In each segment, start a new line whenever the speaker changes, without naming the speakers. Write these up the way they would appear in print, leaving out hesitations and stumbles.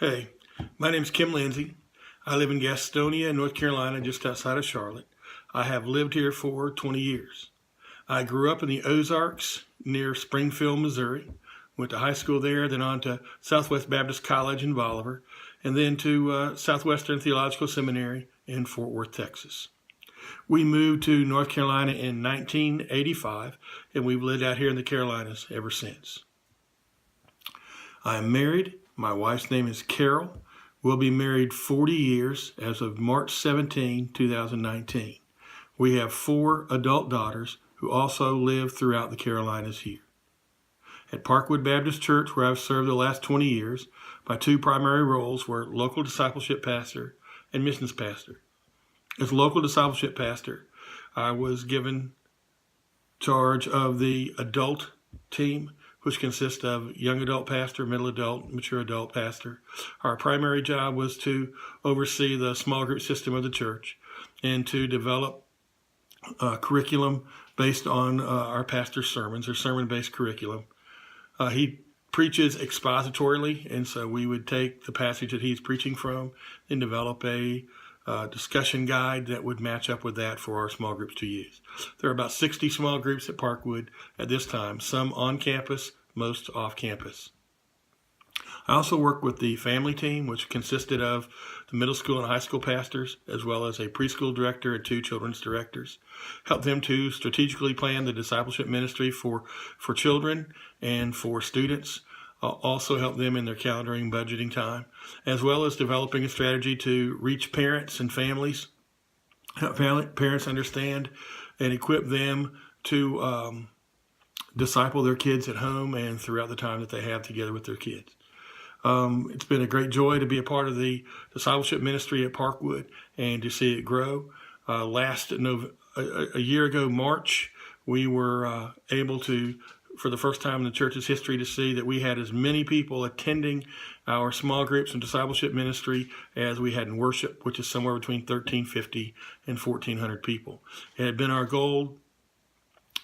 Hey, my name's Kem Lindsay. I live in Gastonia, North Carolina, just outside of Charlotte. I have lived here for 20 years. I grew up in the Ozarks near Springfield, Missouri. Went to high school there, then on to Southwest Baptist College in Bolivar, and then to Southwestern Theological Seminary in Fort Worth, Texas. We moved to North Carolina in 1985, and we've lived out here in the Carolinas ever since. I am married. My wife's name is Carol. We'll be married 40 years as of March 17, 2019. We have 4 adult daughters who also live throughout the Carolinas here. At Parkwood Baptist Church, where I've served the last 20 years, my 2 primary roles were local discipleship pastor and missions pastor. As local discipleship pastor, I was given charge of the adult team, which consists of young adult pastor, middle adult, mature adult pastor. Our primary job was to oversee the small group system of the church and to develop curriculum based on our pastor's sermons, or sermon-based curriculum. He preaches expositorily, and so we would take the passage that he's preaching from and develop a discussion guide that would match up with that for our small groups to use. There are about 60 small groups at Parkwood at this time, some on campus, most off campus. I also work with the family team, which consisted of the middle school and high school pastors, as well as a preschool director and 2 children's directors. Help them to strategically plan the discipleship ministry for children and for students. Also help them in their calendaring, budgeting time, as well as developing a strategy to reach parents and families, help parents understand and equip them to disciple their kids at home and throughout the time that they have together with their kids. It's been a great joy to be a part of the discipleship ministry at Parkwood and to see it grow. A year ago, March, we were able to, for the first time in the church's history, to see that we had as many people attending our small groups and discipleship ministry as we had in worship, which is somewhere between 1,350 and 1,400 people. It had been our goal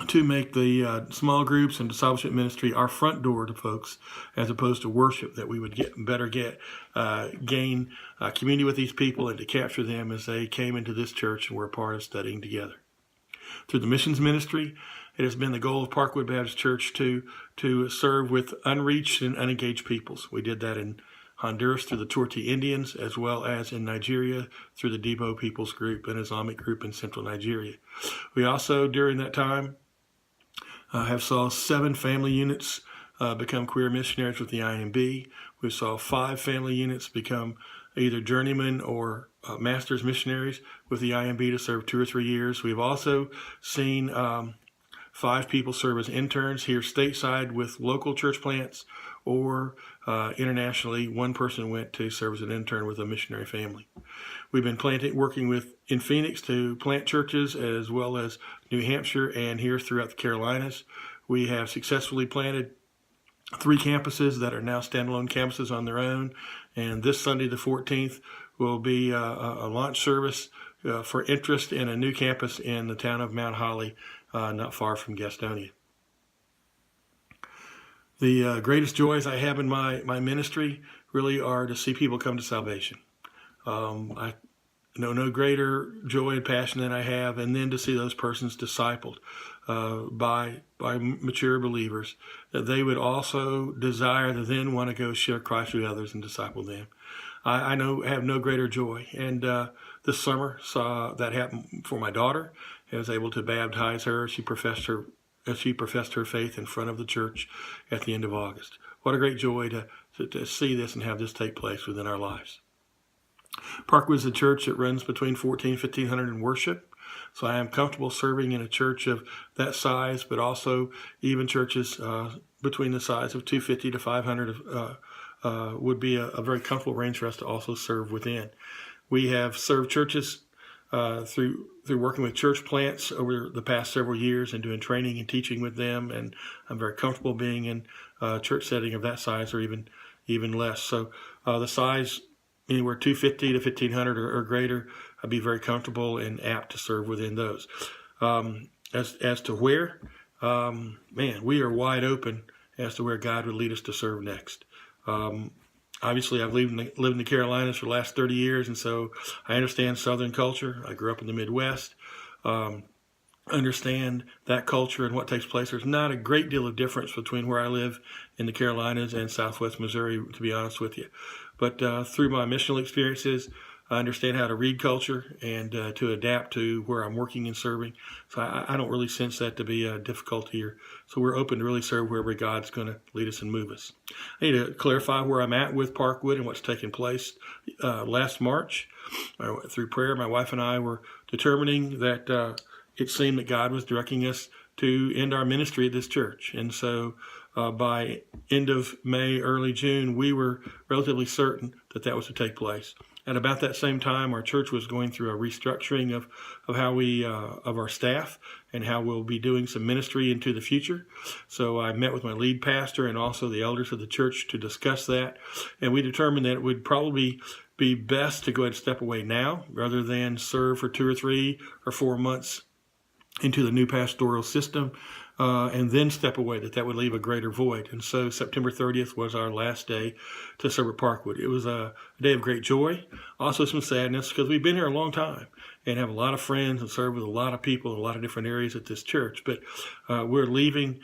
to make the small groups and discipleship ministry our front door to folks, as opposed to worship, that we would gain community with these people and to capture them as they came into this church and were a part of studying together. Through the missions ministry, it has been the goal of Parkwood Baptist Church to serve with unreached and unengaged peoples. We did that in Honduras through the Torti Indians, as well as in Nigeria through the Debo Peoples Group, an Islamic group in central Nigeria. We also, during that time, have saw 7 family units become career missionaries with the IMB. We saw 5 family units become either journeymen or master's missionaries with the IMB to serve 2 or 3 years. We've also seen 5 people serve as interns here stateside with local church plants, or internationally, 1 person went to serve as an intern with a missionary family. We've been working in Phoenix to plant churches, as well as New Hampshire and here throughout the Carolinas. We have successfully planted 3 campuses that are now standalone campuses on their own. And this Sunday, the 14th, will be a launch service for interest in a new campus in the town of Mount Holly, not far from Gastonia. The greatest joys I have in my ministry really are to see people come to salvation. I know no greater joy and passion than I have, and then to see those persons discipled by mature believers, that they would also desire to then want to go share Christ with others and disciple them. I have no greater joy, and this summer saw that happen for my daughter. I was able to baptize her. She professed her faith in front of the church at the end of August. What a great joy to see this and have this take place within our lives. Parkwood is a church that runs between 1,400 and 1,500 in worship. So I am comfortable serving in a church of that size, but also even churches between the size of 250 to 500 would be a very comfortable range for us to also serve within. We have served churches through working with church plants over the past several years and doing training and teaching with them, and I'm very comfortable being in a church setting of that size, or even less. So the size, anywhere 250 to 1,500 or greater, I'd be very comfortable and apt to serve within those. As to where, we are wide open as to where God would lead us to serve next. Obviously, I've lived in the Carolinas for the last 30 years, and so I understand Southern culture. I grew up in the Midwest. Um, understand that culture and what takes place. There's not a great deal of difference between where I live in the Carolinas and Southwest Missouri, to be honest with you. But through my missional experiences, I understand how to read culture and to adapt to where I'm working and serving. So I don't really sense that to be a difficulty here. So we're open to really serve wherever God's going to lead us and move us. I need to clarify where I'm at with Parkwood and what's taken place. Last March, through prayer, my wife and I were determining that it seemed that God was directing us to end our ministry at this church. And so by end of May, early June, we were relatively certain that that was to take place. At about that same time, our church was going through a restructuring of how we of our staff and how we'll be doing some ministry into the future. So I met with my lead pastor and also the elders of the church to discuss that, and we determined that it would probably be best to go ahead and step away now rather than serve for 2 or 3 or 4 months into the new pastoral system, and then step away, that would leave a greater void. And so September 30th was our last day to serve at Parkwood. It was a day of great joy, also some sadness, because we've been here a long time and have a lot of friends and serve with a lot of people in a lot of different areas at this church. But we're leaving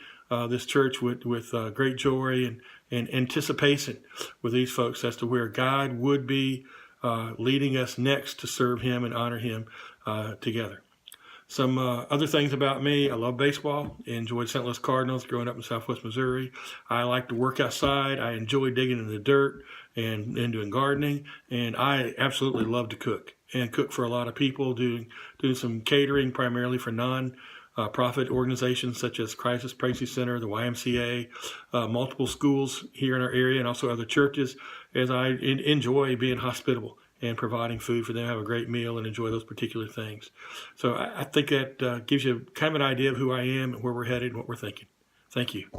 this church with great joy and anticipation with these folks as to where God would be leading us next to serve Him and honor Him together. Some other things about me: I love baseball. Enjoyed St. Louis Cardinals growing up in Southwest Missouri. I like to work outside. I enjoy digging in the dirt and doing gardening. And I absolutely love to cook and cook for a lot of people, doing some catering primarily for non-profit organizations such as Crisis Pregnancy Center, the YMCA, multiple schools here in our area, and also other churches, as I enjoy being hospitable and providing food for them to have a great meal and enjoy those particular things. So I think that gives you kind of an idea of who I am and where we're headed and what we're thinking. Thank you.